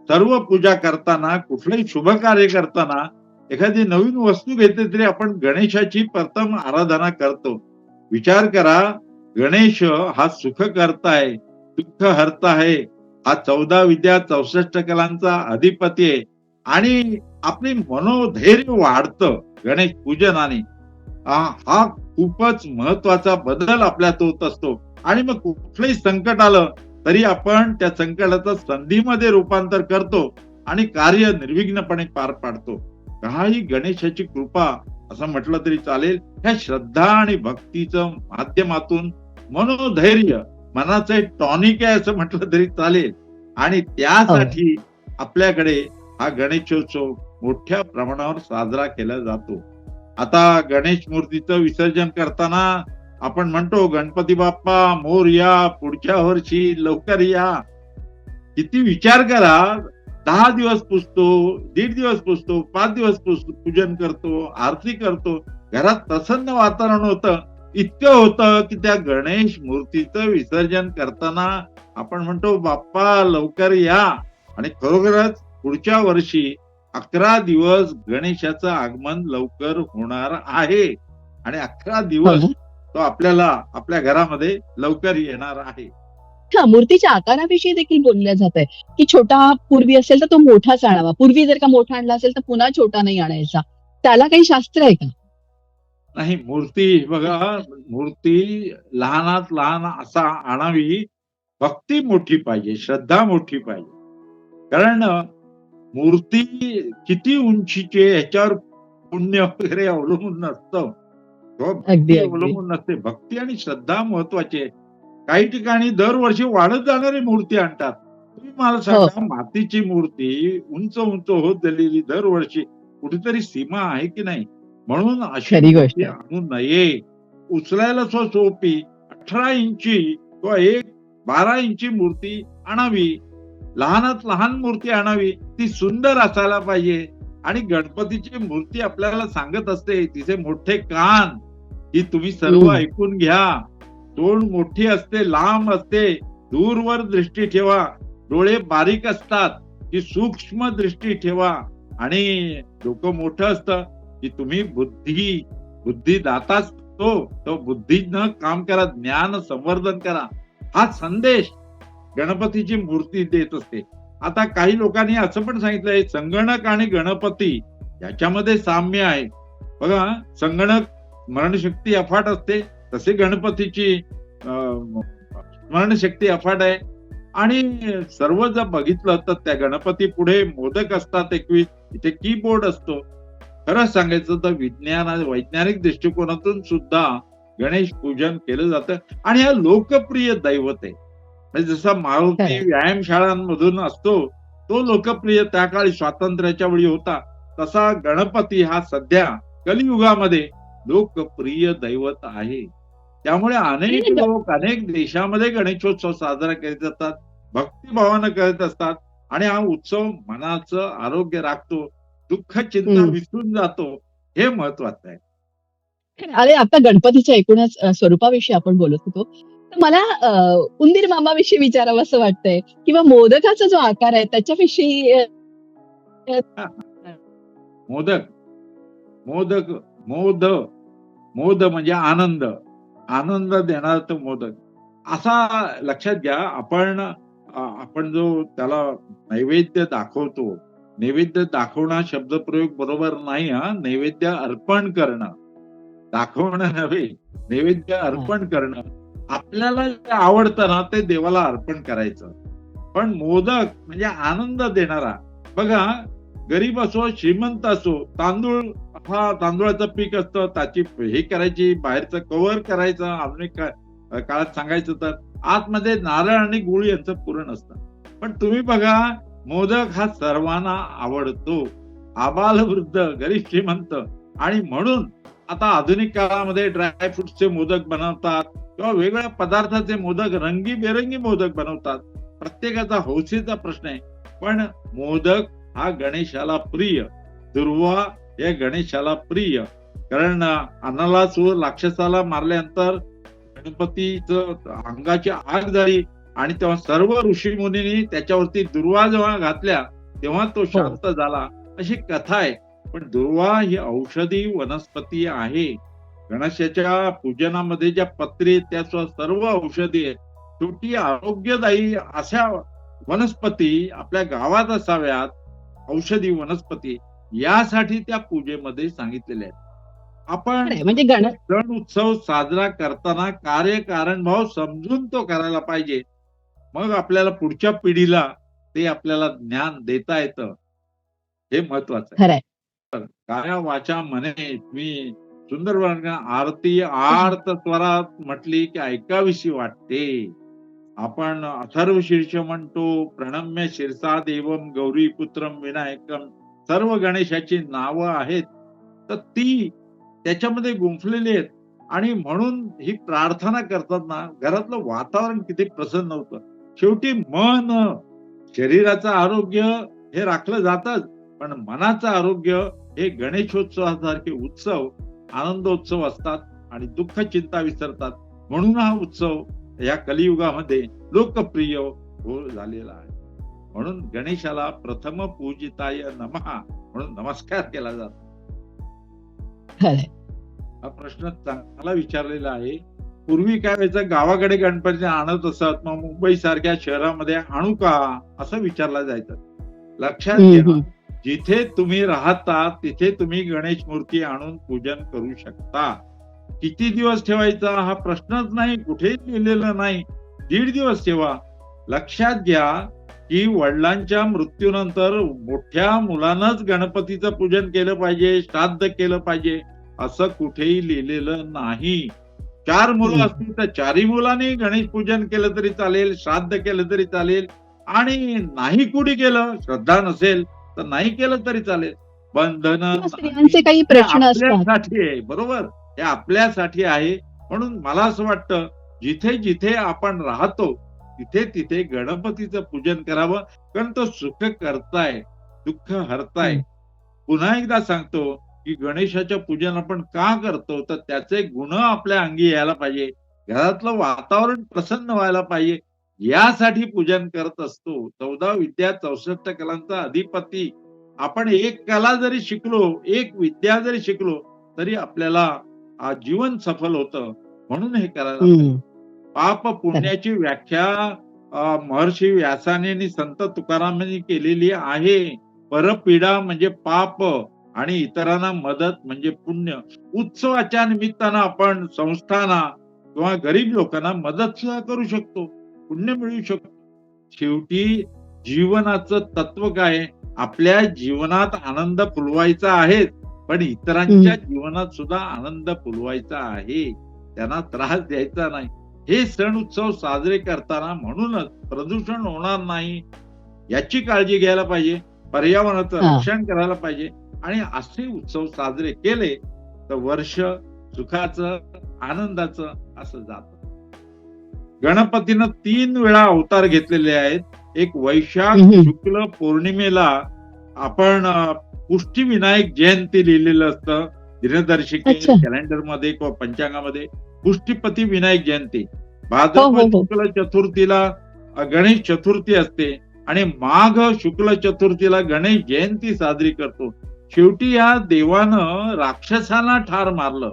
सर्व पूजा करताना, कुठलंही शुभ कार्य करताना, एखादी नवीन वस्तू घेतली तरी आपण गणेशाची प्रथम आराधना करतो. विचार करा, गणेश हा सुख करता आहे, दुःख हरता आहे, हा 14 विद्या 64 कलांचा अधिपती आहे आणि आपली मनोधैर्य वाढतं गणेश पूजनाने. हा खूपच महत्वाचा बदल आपल्यात होत असतो. आणि मग कुठलंही संकट आलं तरी आपण त्या संकटाचं संधीमध्ये रूपांतर करतो आणि कार्य निर्विघ्नपणे पार पाडतो. काही गणेशाची कृपा असं म्हटलं तरी चालेल. ह्या श्रद्धा आणि भक्तीचं माध्यमातून मनोधैर्य, मनाचं टॉनिक आहे असं म्हटलं तरी चालेल. आणि त्यासाठी आपल्याकडे हा गणेशोत्सव मोठ्या प्रमाणावर साजरा केला जातो. आता गणेश मूर्तीचं विसर्जन करताना आपण म्हणतो गणपती बाप्पा मोरया, पुढच्या वर्षी लवकर या. किती विचार करा, 10 दिवस पुजतो, 1.5 दिवस पुजतो, 5 दिवस पूजन करतो, आरती करतो. घरात प्रसन्न वातावरण होतं. इतकं होतं की त्या गणेश मूर्तीचं विसर्जन करताना आपण म्हणतो बाप्पा लवकर या. आणि खरोखरच पुढच्या वर्षी 11 दिवस गणेशाचं आगमन लवकर होणार आहे आणि 11 हो दिवस ना. तो आपल्याला आपल्या घरामध्ये लवकर येणार आहे. हां, मूर्तीच्या आकाराविषयी देखील बोललं जातंय, की छोटा पूर्वी असेल तर तो मोठाच आणावा. पूर्वी जर का मोठा आणला असेल तर पुन्हा छोटा नाही आणायचा. त्याला काही शास्त्र आहे का? नाही, मूर्ती बघा, मूर्ती लहानात लहान असा आणावी. भक्ती मोठी पाहिजे, श्रद्धा मोठी पाहिजे. कारण मूर्ती किती उंचीची आहे ह्याच्यावर पुण्य वगैरे अवलंबून नसतं. किंवा अगदी, भक्ती अगदी. अवलंबून नसते. भक्ती आणि श्रद्धा महत्वाची आहे. काही ठिकाणी दरवर्षी वाढत जाणारी मूर्ती आणतात. तुम्ही मला हो, सांगा, मातीची मूर्ती उंच उंच होत गेलेली दरवर्षी कुठेतरी सीमा आहे की नाही? म्हणून अशी खरी गोष्ट मूर्ती आहे. आणू नये. उचलायला सोपी 18 इंची किंवा 12 इंची मूर्ती आणावी. लहानात लहान मूर्ती आणावी. ती सुंदर असायला पाहिजे. आणि गणपतीची मूर्ती आपल्याला सांगत असते, तिचे मोठे कान, की तुम्ही सर्व हं. ऐकून घ्या. तोंड मोठी असते, लांब असते, दूरवर दृष्टी ठेवा. डोळे बारीक असतात, की सूक्ष्म दृष्टी ठेवा. आणि डोकं मोठं असतं, की तुम्ही बुद्धिदाताच तो बुद्धीनं काम करा, ज्ञान संवर्धन करा. हा संदेश गणपतीची मूर्ती देत असते. आता काही लोकांनी असं पण सांगितलंय, संगणक आणि गणपती याच्यामध्ये साम्य आहे. बघा, संगणक स्मरणशक्ती अफाट असते, तसे गणपतीची स्मरणशक्ती अफाट आहे. आणि सर्व जर बघितलं तर त्या गणपती पुढे मोदक असतात 21, इथे कीबोर्ड असतो. खरं सांगायचं तर वैज्ञानिक दृष्टिकोनातून सुद्धा गणेश पूजन केलं जातं आणि हा लोकप्रिय दैवत आहे. म्हणजे जसा मारुती खरंय. व्यायामशाळांमधून असतो, तो लोकप्रिय त्या काळी स्वातंत्र्याच्या वेळी होता. तसा गणपती हा सध्या कलियुगामध्ये लोकप्रिय दैवत आहे. त्यामुळे आणि अनेक लोक अनेक देशामध्ये गणेशोत्सव साजरा करत असतात. भक्तिभावानं करत असतात आणि हा उत्सव मनाचं आरोग्य राखतो. दुःख चिंता हं. विसरून जातो. हे महत्वाचं आहे. अरे, आता गणपतीच्या एकूणच स्वरूपाविषयी आपण बोलत होतो. तर मला उंदीर मामाविषयी विचारावसं वाटतंय किंवा मोदकाचा जो आकार आहे त्याच्याविषयी अ, हां, मोदक, मोदक, मोद, मोद म्हणजे आनंद. आनंद देणारा तो मोदक. असा लक्षात घ्या, आपण जो त्याला नैवेद्य दाखवतो, नैवेद्य दाखवणं हा शब्दप्रयोग बरोबर नाही हां. नैवेद्य अर्पण करणं. दाखवणं नव्हे, नैवेद्य हां. अर्पण करणं. आपल्याला जे आवडतं ना, ते देवाला अर्पण करायचं. पण मोदक म्हणजे आनंद देणारा. बघा, गरीब असो, श्रीमंत असो, तांदूळाचं पीक असतं, त्याची हे करायची, बाहेरचं कव्हर करायचं. आधुनिक काळात सांगायचं तर आतमध्ये नारळ आणि गूळ यांचं पुरण असतं. पण तुम्ही बघा, मोदक हा सर्वांना आवडतो. आबालवृद्ध, गरीब श्रीमंत. आणि म्हणून आता आधुनिक काळामध्ये ड्राय फ्रुट्सचे मोदक बनवतात किंवा वेगवेगळ्या पदार्थाचे मोदक, रंगीबेरंगी मोदक बनवतात. प्रत्येकाचा हौसेचा प्रश्न आहे. पण मोदक हा गणेशाला प्रिय. दुर्वा हे गणेशाला प्रिय. कारण अन्नाला राक्षसाला मारल्यानंतर गणपतीचं अंगाची आग झाली आणि तेव्हा सर्व ऋषीमुनींनी त्याच्यावरती दुर्वा जेव्हा घातल्या, तेव्हा तो हो. शांत झाला. अशी कथा आहे. पण दुर्वा ही औषधी वनस्पती आहे. गणेशाच्या पूजनामध्ये ज्या पत्री आहेत त्या सर्व औषधी आहेत. शेवटी आरोग्यदायी अशा वनस्पती आपल्या गावात असाव्यात, औषधी वनस्पती, यासाठी त्या पूजेमध्ये सांगितलेल्या आहेत. आपण खरंय. म्हणजे गण सण उत्सव साजरा करताना कार्यकारणभाव समजून तो करायला पाहिजे. मग आपल्याला पुढच्या पिढीला ते आपल्याला ज्ञान देता येतं. हे महत्वाचं आहे. खरंय. काया वाचा म्हणे तुम्ही सुंदर वर्णन, आरती आर्त स्वरात म्हटली की ऐकावीशी वाटते. आपण अथर्व शीर्ष म्हणतो, प्रणम्य शिरसा देवम गौरी पुत्रम विनायकम, सर्व गणेशाची नावं आहेत. तर ती त्याच्यामध्ये गुंफलेले आहेत. आणि म्हणून ही प्रार्थना करताना घरातलं वातावरण किती प्रसन्न होतं. शेवटी मन, शरीराचं आरोग्य हे राखलं जातच, पण मनाचं आरोग्य हे गणेशोत्सवासारखे उत्सव आनंदोत्सव असतात आणि दुःख चिंता विसरतात. म्हणून हा उत्सव या कलियुगामध्ये लोकप्रिय झालेला आहे. म्हणून गणेशाला प्रथम पूजिताय नमः म्हणून नमस्कार केला जातो. खरंय. हा प्रश्न चांगला विचारलेला आहे. पूर्वी काय व्हायचं, गावाकडे गणपती आणत असत, मग मुंबई सारख्या शहरामध्ये आणू का असं विचारलं जायचं. लक्षात घ्या, जिथे तुम्ही राहता तिथे तुम्ही गणेश मूर्ती आणून पूजन करू शकता. किती दिवस ठेवायचा हा प्रश्नच नाही, कुठेही लिहिलेलं नाही. 1.5 दिवस ठेवा. लक्षात घ्या की वडिलांच्या मृत्यूनंतर मोठ्या मुलानंच गणपतीचं पूजन केलं पाहिजे, श्राद्ध केलं पाहिजे असं कुठेही लिहिलेलं नाही. 4 मुलं असतील तर 4ही मुलांनी गणेश पूजन केलं तरी चालेल, श्राद्ध केलं तरी चालेल. आणि नाही कुणी केलं, श्रद्धा नसेल तर नाही केलं तरी चालेल. बंधन स्त्रियांचे काही प्रश्न असतात. आपल्यासाठी आहे, बरोबर, हे आपल्यासाठी आहे. म्हणून मला असं वाटतं जिथे जिथे आपण राहतो तिथे तिथे गणपतीचं पूजन करावं, कारण तो सुख करताय, दुःख हरताय. पुन्हा एकदा सांगतो की गणेशाचं पूजन आपण का करतो, तर त्याचे गुण आपल्या अंगी यायला पाहिजे, घरातलं वातावरण प्रसन्न व्हायला पाहिजे, यासाठी पूजन करत असतो. 14 विद्या 64 कलांचा अधिपती. आपण एक कला जरी शिकलो, एक विद्या जरी शिकलो तरी आपल्याला जीवन सफल होतं. म्हणून हे करायला पाहिजे. पाप पुण्याची व्याख्या महर्षी व्यासाने आणि संत तुकारामांनी केलेली आहे. परपीडा म्हणजे पाप आणि इतरांना मदत म्हणजे पुण्य. उत्सवाच्या निमित्तानं आपण संस्थांना किंवा गरीब लोकांना मदत सुद्धा करू शकतो, पुण्य मिळू शकतो. शेवटी जीवनाचं तत्व काय, आपल्या जीवनात आनंद फुलवायचा आहे, पण इतरांच्या जीवनात सुद्धा आनंद फुलवायचा आहे, त्यांना त्रास द्यायचा नाही. हे सण उत्सव साजरे करताना म्हणूनच प्रदूषण होणार नाही याची काळजी घ्यायला पाहिजे, पर्यावरणाचं रक्षण करायला पाहिजे. आणि असे उत्सव साजरे केले तर वर्ष सुखाचं आनंदाचं असं जात. गणपतीनं 3 वेळा अवतार घेतलेले आहेत. एक वैशाख शुक्ल पौर्णिमेला आपण पुष्टिविनायक जयंती लिहिलेलं असतं दिनदर्शिके कॅलेंडर मध्ये किंवा पंचांगामध्ये, पुष्टिपती विनायक जयंती. भाद्रपद शुक्ल चतुर्थीला गणेश चतुर्थी असते आणि माघ शुक्ल चतुर्थीला गणेश जयंती साजरी करतो. शेवटी या देवानं राक्षसांना ठार मारलं,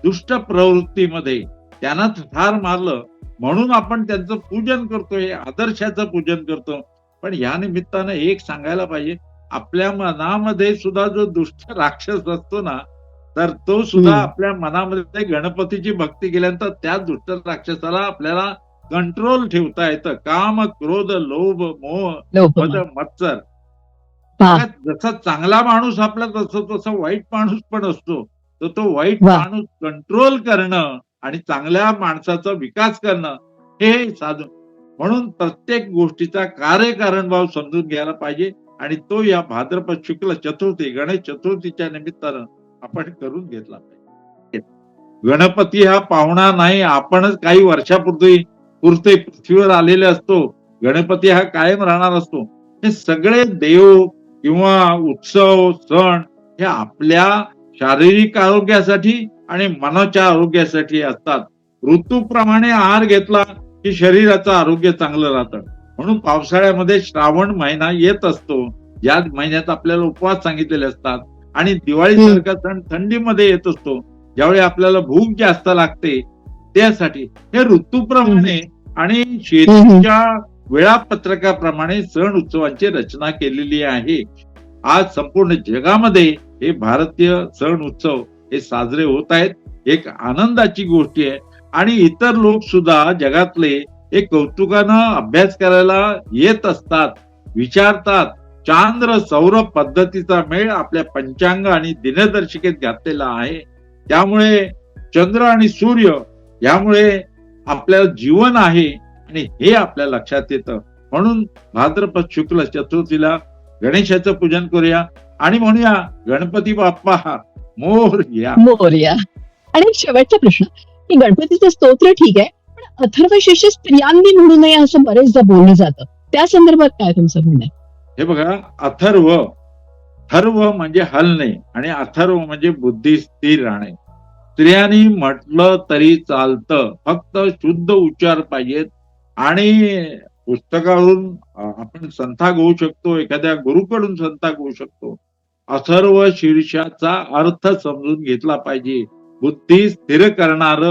दुष्ट प्रवृत्तीमध्ये त्यांना ठार मारलं, म्हणून आपण त्यांचं पूजन करतोय, आदर्शाचं पूजन करतो. पण या निमित्तानं एक सांगायला पाहिजे, आपल्या मनामध्ये सुद्धा जो दुष्ट राक्षस असतो ना, तर तो सुद्धा आपल्या मनामध्ये गणपतीची भक्ती केल्यानंतर त्या दुष्ट राक्षसाला आपल्याला कंट्रोल ठेवता येतं. काम, क्रोध, लोभ, मोह, मद, मत्सर. जसा चांगला माणूस आपला तसा वाईट माणूस पण असतो. तर तो वाईट माणूस कंट्रोल करणं आणि चांगल्या माणसाचा विकास करणं हे साधन. म्हणून प्रत्येक गोष्टीचा कार्यकारण भाव समजून घ्यायला पाहिजे आणि तो या भाद्रपद शुक्ल चतुर्थी गणेश चतुर्थीच्या निमित्तानं आपण करून घेतला पाहिजे. गणपती हा पाहुणा नाही, आपणच काही वर्षापूर्वी पृथ्वीवर आलेले असतो. गणपती हा कायम राहणार असतो. हे सगळे देव किंवा उत्सव सण हे आपल्या शारीरिक आरोग्यासाठी आणि मनाच्या आरोग्यासाठी असतात. ऋतूप्रमाणे आहार घेतला की शरीराचं आरोग्य चांगलं राहतं. म्हणून पावसाळ्यामध्ये श्रावण महिना येत असतो, या महिन्यात आपल्याला उपवास सांगितलेले असतात. आणि दिवाळी सारखा सण थंडीमध्ये येत असतो, ज्यावेळी आपल्याला भूक जास्त लागते. त्यासाठी हे ऋतूप्रमाणे आणि शेतीच्या वेळापत्रकाप्रमाणे सण उत्सवांची रचना केलेली आहे. आज संपूर्ण जगामध्ये हे भारतीय सण उत्सव हे साजरे होत आहेत. एक आनंदाची गोष्ट आहे आणि इतर लोक सुद्धा जगातले एक कौतुकानं अभ्यास करायला येत असतात, विचारतात. चांद्र सौर पद्धतीचा मेळ आपल्या पंचांग आणि दिनदर्शिकेत घातलेला आहे. त्यामुळे चंद्र आणि सूर्य यामुळे आपल्याला जीवन आहे आणि हे आपल्या लक्षात येतं. म्हणून भाद्रपद शुक्ल चतुर्थीला गणेशाचं पूजन करूया आणि म्हणूया, गणपती बाप्पा मोरया. मोरया. आणि एक शेवटचा प्रश्न, की गणपतीचं स्तोत्र ठीक आहे, पण अथर्वशीर्ष स्त्रियांनी म्हणू नये असं बरेचदा बोललं जातं. त्या संदर्भात काय तुमचं म्हणणं आहे? हे बघा, अथर्व, थर्व म्हणजे हलणे आणि अथर्व म्हणजे बुद्धी स्थिर राहणे. स्त्रियांनी म्हटलं तरी चालतं, फक्त शुद्ध उच्चार पाहिजेत. आणि पुस्तकावरून आपण संथा घेऊ शकतो, एखाद्या गुरुकडून संथा घेऊ शकतो. अथर्व शीर्षाचा अर्थ समजून घेतला पाहिजे. बुद्धी स्थिर करणार.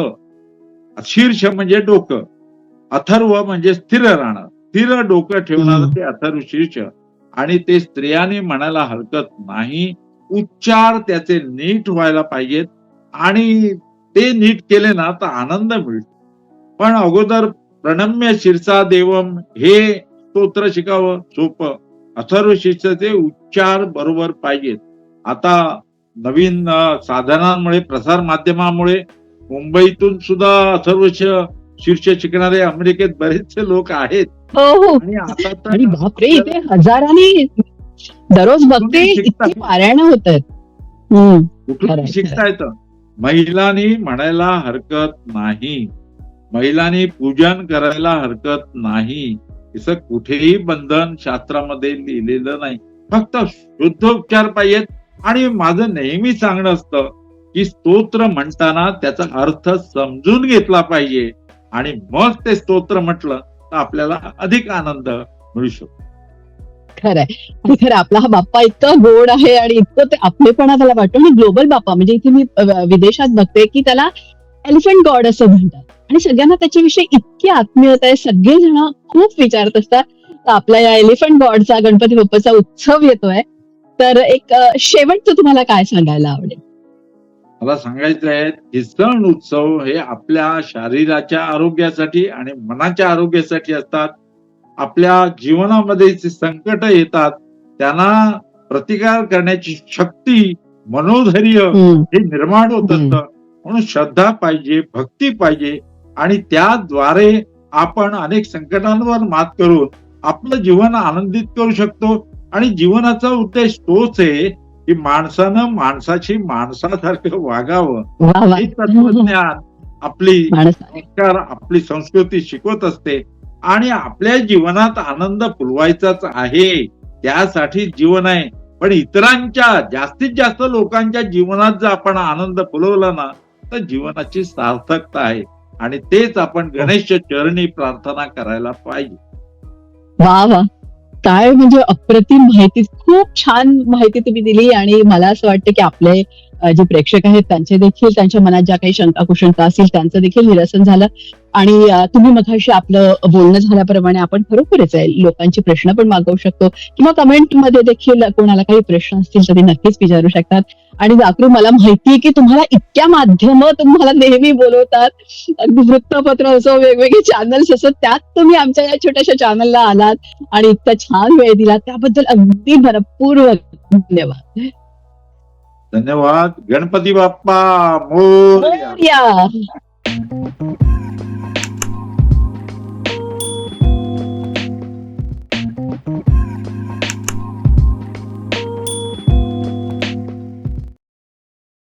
शीर्ष म्हणजे डोकं, अथर्व म्हणजे स्थिर राहणं, स्थिर डोकं ठेवणारं ते अथर्व शीर्ष. आणि ते स्त्रियांनी म्हणायला हरकत नाही. उच्चार त्याचे नीट व्हायला पाहिजेत आणि ते नीट केले ना तर आनंद मिळतो. पण अगोदर प्रणम्य शिरसा देवम हे स्तोत्र शिकावं सोपं. अथर्व शीर्षाचे उच्चार बरोबर पाहिजेत. आता नवीन साधनांमुळे, प्रसार माध्यमामुळे मुंबईतून सुद्धा अथर्व शीर्ष शिकणारे अमेरिकेत बरेचसे लोक आहेत. हो हो. आणि आता आणि तर बापरे, इथे हजारांनी दररोज बघते, इतकी पारायणं होत आहेत. कुठून खरंय, शिकता येतं. महिलांनी म्हणायला हरकत नाही, महिलांनी पूजन करायला हरकत नाही, असं कुठेही बंधन शास्त्रामध्ये लिहिलेलं नाही. फक्त शुद्ध उपचार पाहिजेत. आणि माझं नेहमी सांगणं असतं की स्तोत्र म्हणताना त्याचा अर्थ समजून घेतला पाहिजे आणि मग ते स्तोत्र म्हटलं तर आपल्याला अधिक आनंद मिळू शकतो. खरंय. आणि खरं आपला हा बाप्पा इतका गोड आहे आणि इतकं ते आपलेपणा त्याला वाटतो. आणि ग्लोबल बाप्पा म्हणजे इथे मी विदेशात बघते की त्याला एलिफंट गॉड असं म्हणतात आणि सगळ्यांना त्याच्याविषयी इतकी आत्मीयता आहे. सगळेजण खूप विचारत असतात. तर आपला या एलिफंट गॉडचा, गणपती बाप्पाचा उत्सव येतोय, तर एक शेवटचं तुम्हाला काय सांगायला आवडेल? मला सांगायचं आहे की सण उत्सव हे आपल्या शरीराच्या आरोग्यासाठी आणि मनाच्या आरोग्यासाठी असतात. आपल्या जीवनामध्ये जे संकट येतात त्यांना प्रतिकार करण्याची शक्ती, मनोधैर्य हे निर्माण होत असतं. म्हणून श्रद्धा पाहिजे, भक्ती पाहिजे आणि त्याद्वारे आपण अनेक संकटांवर मात करून आपलं जीवन आनंदित करू शकतो. आणि जीवनाचा उद्देश तोच आहे की माणसानं माणसाची माणसासारखं वागावं. वा वा. हे तत्वज्ञान आपली माणूस संस्कार, आपली संस्कृती शिकवत असते. आणि आपल्या जीवनात आनंद फुलवायचाच आहे, त्यासाठी जीवन आहे. पण इतरांच्या, जास्तीत जास्त लोकांच्या जीवनात जर आपण आनंद फुलवला ना तर जीवनाची सार्थकता आहे. आणि तेच आपण गणेश चरणी प्रार्थना करायला पाहिजे. वा वा. काय म्हणजे अप्रतिम माहिती, खूप छान माहिती तुम्ही दिली. आणि मला असं वाटतं की आपले जे प्रेक्षक आहेत त्यांचे देखील, त्यांच्या मनात ज्या काही शंका कुशंका असतील त्यांचं देखील निरसन झालं. आणि तुम्ही मगाशी आपलं बोलणं झाल्याप्रमाणे आपण खरोखरच आहे लोकांचे प्रश्न पण मागवू शकतो किंवा कमेंटमध्ये देखील कोणाला काही प्रश्न असतील तरी नक्कीच विचारू शकतात. आणि जाकरू, मला माहितीये की तुम्हाला इतक्या माध्यम तुम्हाला नेहमी बोलवतात, अगदी वृत्तपत्र असो, वेगवेगळे चॅनल्स असो, त्यात तुम्ही आमच्या या छोट्याशा चॅनलला आलात आणि इतका छान वेळ दिला त्याबद्दल अगदी भरपूर धन्यवाद. धन्यवाद. गणपती बाप्पा मोरया. मोरया.